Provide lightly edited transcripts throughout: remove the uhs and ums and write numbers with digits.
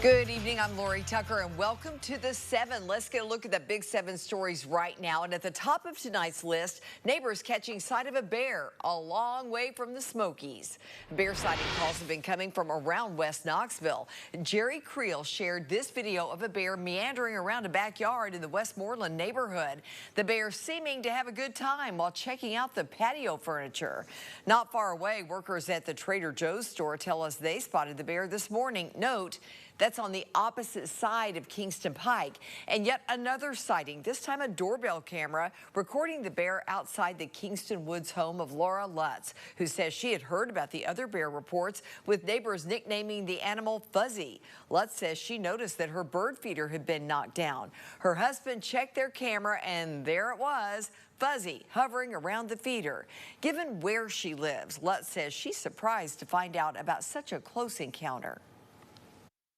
Good evening, I'm Lori Tucker, and welcome to the 7. Let's get a look at the big 7 stories right now. And at the top of tonight's list, neighbors catching sight of a bear a long way from the Smokies. Bear sighting calls have been coming from around West Knoxville. Jerry Creel shared this video of a bear meandering around a backyard in the Westmoreland neighborhood. The bear seeming to have a good time while checking out the patio furniture. Not far away, workers at the Trader Joe's store tell us they spotted the bear this morning. Note, that's on the opposite side of Kingston Pike. And yet another sighting, this time a doorbell camera recording the bear outside the Kingston Woods home of Laura Lutz, who says she had heard about the other bear reports, with neighbors nicknaming the animal Fuzzy. Lutz says she noticed that her bird feeder had been knocked down. Her husband checked their camera and there it was, Fuzzy hovering around the feeder. Given where she lives, Lutz says she's surprised to find out about such a close encounter.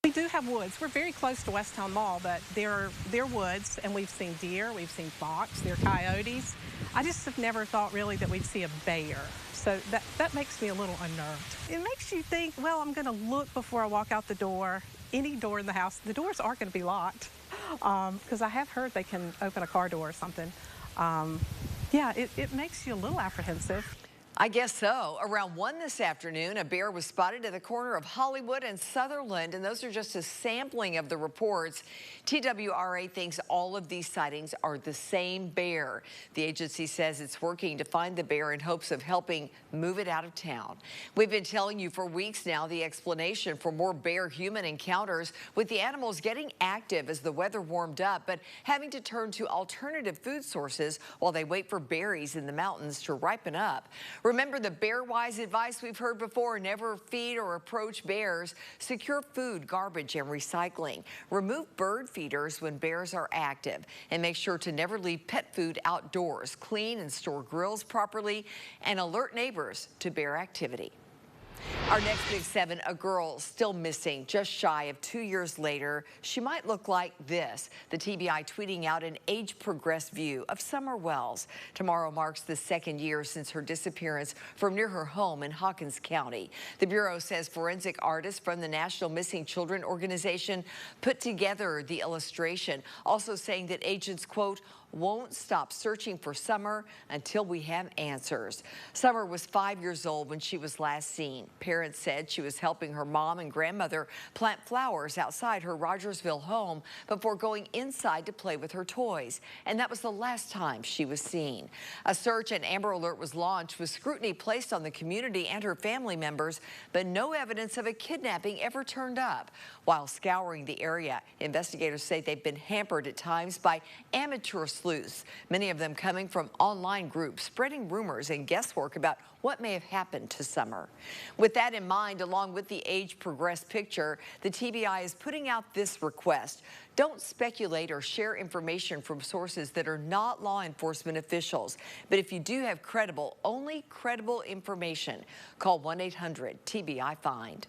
We do have woods. We're very close to Westtown Mall, but they're woods, and we've seen deer, we've seen fox, there are coyotes. I just have never thought really that we'd see a bear. So that makes me a little unnerved. It makes you think, well, I'm going to look before I walk out the door. Any door in the house, the doors are going to be locked because I have heard they can open a car door or something. Yeah, it makes you a little apprehensive. I guess so. Around 1 this afternoon, a bear was spotted at the corner of Hollywood and Sutherland, and those are just a sampling of the reports. TWRA thinks all of these sightings are the same bear. The agency says it's working to find the bear in hopes of helping move it out of town. We've been telling you for weeks now the explanation for more bear-human encounters, with the animals getting active as the weather warmed up, but having to turn to alternative food sources while they wait for berries in the mountains to ripen up. Remember the bear-wise advice we've heard before: never feed or approach bears. Secure food, garbage, and recycling. Remove bird feeders when bears are active. And make sure to never leave pet food outdoors. Clean and store grills properly. And alert neighbors to bear activity. Our next big 7, a girl still missing just shy of 2 years later. She might look like this. The TBI tweeting out an age-progressed view of Summer Wells. Tomorrow marks the 2nd year since her disappearance from near her home in Hawkins County. The Bureau says forensic artists from the National Missing Children Organization put together the illustration, also saying that agents, quote, won't stop searching for Summer until we have answers. Summer was 5 years old when she was last seen. Parents said she was helping her mom and grandmother plant flowers outside her Rogersville home before going inside to play with her toys. And that was the last time she was seen. A search and Amber Alert was launched with scrutiny placed on the community and her family members, but no evidence of a kidnapping ever turned up. While scouring the area, investigators say they've been hampered at times by amateur sleuths, many of them coming from online groups, spreading rumors and guesswork about what may have happened to Summer. With that in mind, along with the age-progressed picture, the TBI is putting out this request. Don't speculate or share information from sources that are not law enforcement officials. But if you do have credible, only credible information, call 1-800-TBI-FIND.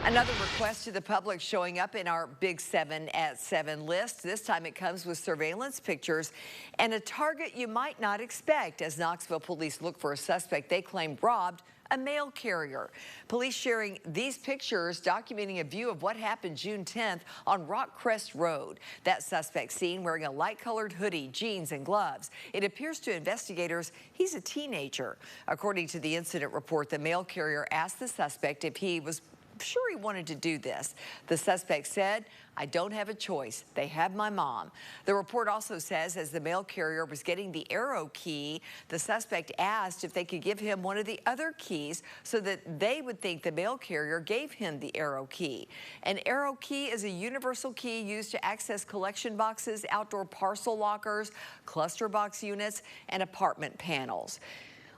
Another request to the public showing up in our Big 7 at 7 list. This time it comes with surveillance pictures and a target you might not expect, as Knoxville police look for a suspect they claim robbed a mail carrier. Police sharing these pictures documenting a view of what happened June 10th on Rockcrest Road. That suspect seen wearing a light-colored hoodie, jeans, and gloves. It appears to investigators he's a teenager. According to the incident report, the mail carrier asked the suspect if he was sure he wanted to do this. The suspect said, "I don't have a choice. They have my mom." The report also says as the mail carrier was getting the arrow key, the suspect asked if they could give him one of the other keys so that they would think the mail carrier gave him the arrow key. An arrow key is a universal key used to access collection boxes, outdoor parcel lockers, cluster box units, and apartment panels.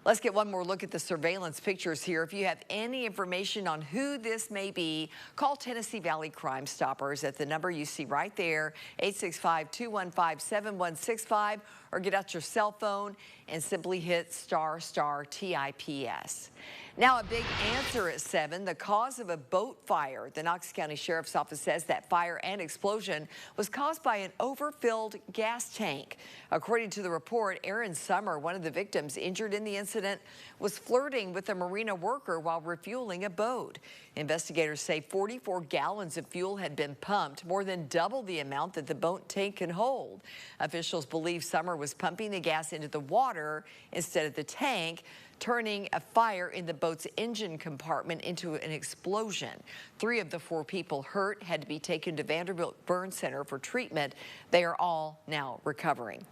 Let's get one more look at the surveillance pictures here. If you have any information on who this may be, call Tennessee Valley Crime Stoppers at the number you see right there, 865-215-7165, or or get out your cell phone and simply hit ** TIPS. Now a big answer at 7, the cause of a boat fire. The Knox County Sheriff's Office says that fire and explosion was caused by an overfilled gas tank. According to the report, Aaron Summer, one of the victims injured in the incident, was flirting with a Marina worker while refueling a boat. Investigators say 44 gallons of fuel had been pumped, more than double the amount that the boat tank can hold. Officials believe Summer was pumping the gas into the water instead of the tank, turning a fire in the boat's engine compartment into an explosion. 3 of the 4 people hurt had to be taken to Vanderbilt Burn Center for treatment. They are all now recovering.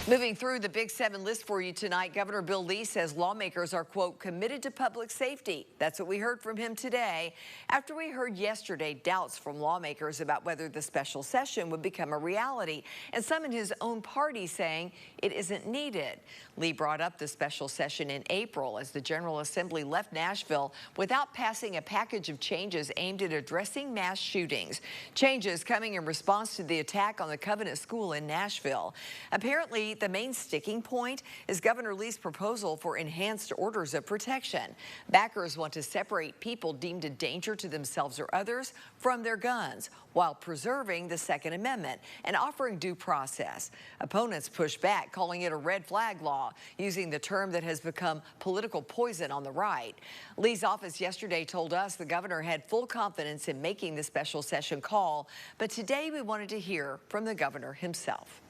Moving through the Big 7 list for you tonight, Governor Bill Lee says lawmakers are, quote, committed to public safety. That's what we heard from him today, after we heard yesterday doubts from lawmakers about whether the special session would become a reality, and some in his own party saying it isn't needed. Lee brought up the special session in April as the General Assembly left Nashville without passing a package of changes aimed at addressing mass shootings. Changes coming in response to the attack on the Covenant School in Nashville. Apparently, the main sticking point is Governor Lee's proposal for enhanced orders of protection. Backers want to separate people deemed a danger to themselves or others from their guns while preserving the Second Amendment and offering due process. Opponents push back, calling it a red flag law, using the term that has become political poison on the right. Lee's office yesterday told us the governor had full confidence in making the special session call, but today we wanted to hear from the governor himself.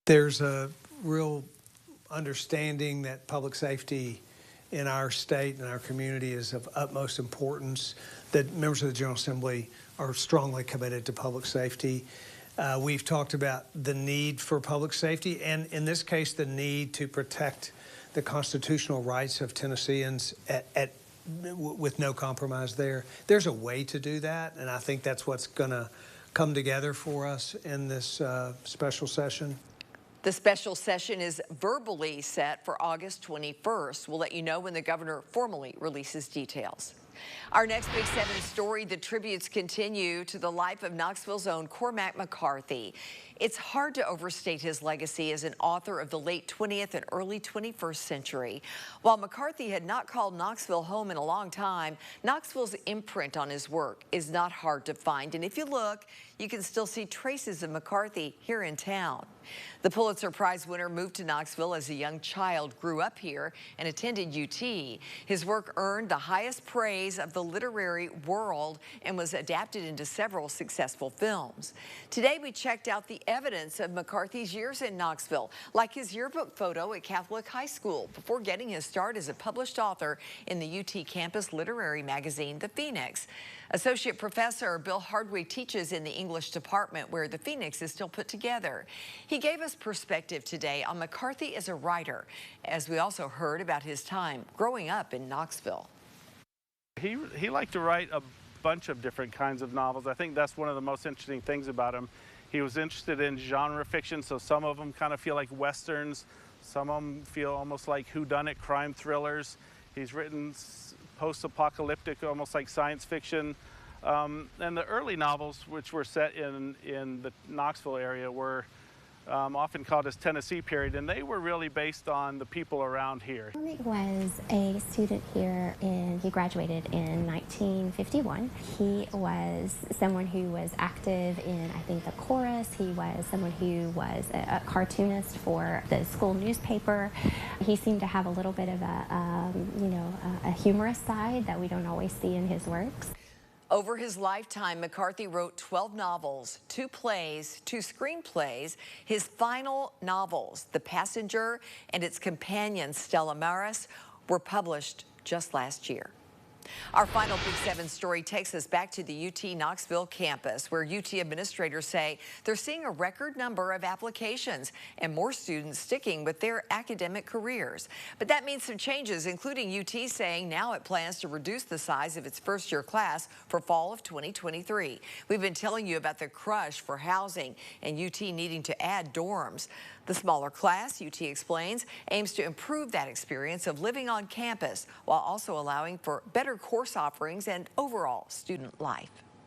There's a real understanding that public safety in our state and our community is of utmost importance, that members of the General Assembly are strongly committed to public safety. We've talked about the need for public safety, and in this case, the need to protect the constitutional rights of Tennesseans with no compromise there. There's a way to do that, and I think that's what's going to come together for us in this special session. The special session is verbally set for August 21st. We'll let you know when the governor formally releases details. Our next Big 7 story, the tributes continue to the life of Knoxville's own Cormac McCarthy. It's hard to overstate his legacy as an author of the late 20th and early 21st century. While McCarthy had not called Knoxville home in a long time, Knoxville's imprint on his work is not hard to find. And if you look, you can still see traces of McCarthy here in town. The Pulitzer Prize winner moved to Knoxville as a young child, grew up here, and attended UT. His work earned the highest praise of the literary world and was adapted into several successful films. Today, we checked out the evidence of McCarthy's years in Knoxville, like his yearbook photo at Catholic High School, before getting his start as a published author in the UT campus literary magazine, The Phoenix. Associate Professor Bill Hardway teaches in the English department, where The Phoenix is still put together. He gave us perspective today on McCarthy as a writer, as we also heard about his time growing up in Knoxville. He liked to write a bunch of different kinds of novels. I think that's one of the most interesting things about him. He was interested in genre fiction, so some of them kind of feel like westerns, some of them feel almost like whodunit crime thrillers. He's written post-apocalyptic, almost like science fiction. And the early novels, which were set in the Knoxville area, were often called his Tennessee period, and they were really based on the people around here. Cormac was a student here, he graduated in 1951. He was someone who was active in, I think, the chorus. He was someone who was a cartoonist for the school newspaper. He seemed to have a little bit of a humorous side that we don't always see in his works. Over his lifetime, McCarthy wrote 12 novels, 2 plays, 2 screenplays. His final novels, The Passenger and its companion, Stella Maris, were published just last year. Our final Big 7 story takes us back to the UT Knoxville campus, where UT administrators say they're seeing a record number of applications and more students sticking with their academic careers. But that means some changes, including UT saying now it plans to reduce the size of its first-year class for fall of 2023. We've been telling you about the crush for housing and UT needing to add dorms. The smaller class, UT explains, aims to improve that experience of living on campus while also allowing for better course offerings and overall student life.